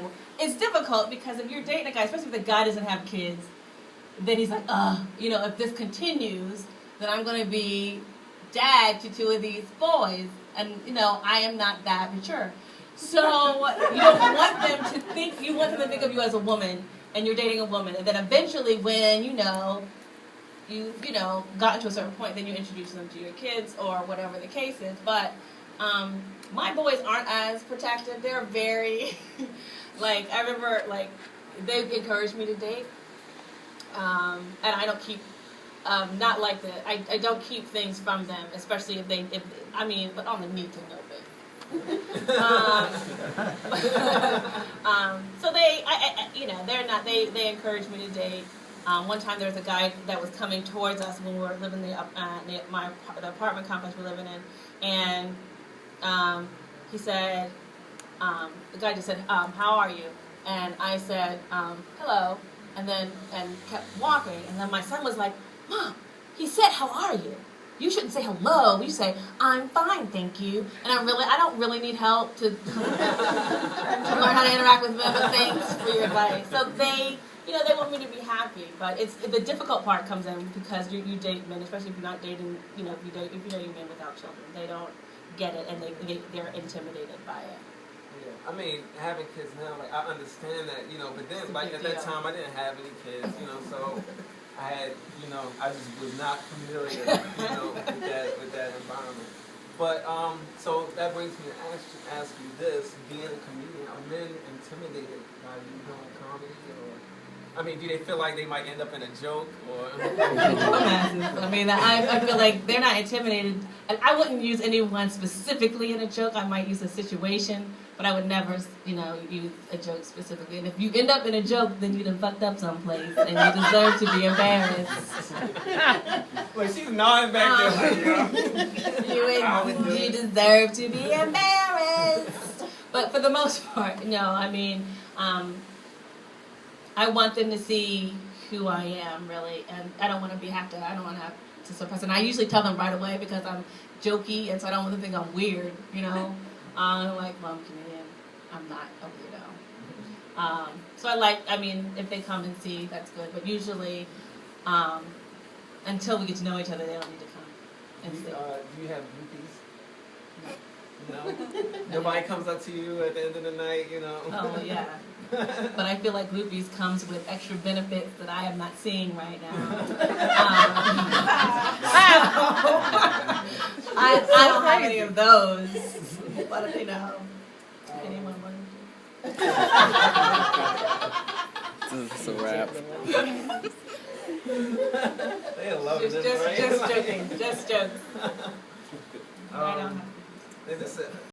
no. It's difficult because if you're dating a guy, especially if the guy doesn't have kids, then he's like, if this continues, then I'm going to be dad to two of these boys. And, I am not that mature. So you don't want them to think, you want them to think of you as a woman, and you're dating a woman. And then eventually when, you got to a certain point, then you introduce them to your kids or whatever the case is. But my boys aren't as protective. They're very, I remember, they encouraged me to date. And I don't keep, not like that. I don't keep things from them, especially but on the need to know basis. So they're not. They encouraged me to date. One time there was a guy that was coming towards us when we were living the apartment complex we're living in, and he said, the guy just said, "How are you?" And I said, "Hello," and kept walking, and then my son was like, "Mom, he said, 'How are you?' You shouldn't say hello. You say, 'I'm fine, thank you.'" And I don't really need help to learn how to interact with men, but thanks for your advice. So they want me to be happy, but the difficult part comes in because you date men, especially if you're not dating, if you're dating men without children. They don't get it, and they're intimidated by it. Yeah, I mean, having kids now, I understand that, but then, at that time, I didn't have any kids, so I had, I just was not familiar, with that environment. But, so that brings me to ask you this, being a comedian, are men intimidated by you doing comedy, or, do they feel like they might end up in a joke, or? I feel like they're not intimidated, and I wouldn't use anyone specifically in a joke. I might use a situation, but I would never, use a joke specifically. And if you end up in a joke, then you done fucked up someplace, and you deserve to be embarrassed. She's nodding back there. You deserve to be embarrassed. But for the most part, no. I want them to see who I am, really, and I don't want to have to suppress it. And I usually tell them right away because I'm jokey, and so I don't want them to think I'm weird, I'm like, well, I'm Canadian. I'm not a weirdo. So if they come and see, that's good. But usually, until we get to know each other, they don't need to come and see. Do you have groupies? No? Nobody comes up to you at the end of the night, Oh, yeah. But I feel like groupies comes with extra benefits that I am not seeing right now. I don't have any of those. But, anyone want to do? This is a wrap. They love this, right? Just joking. Just jokes. They just said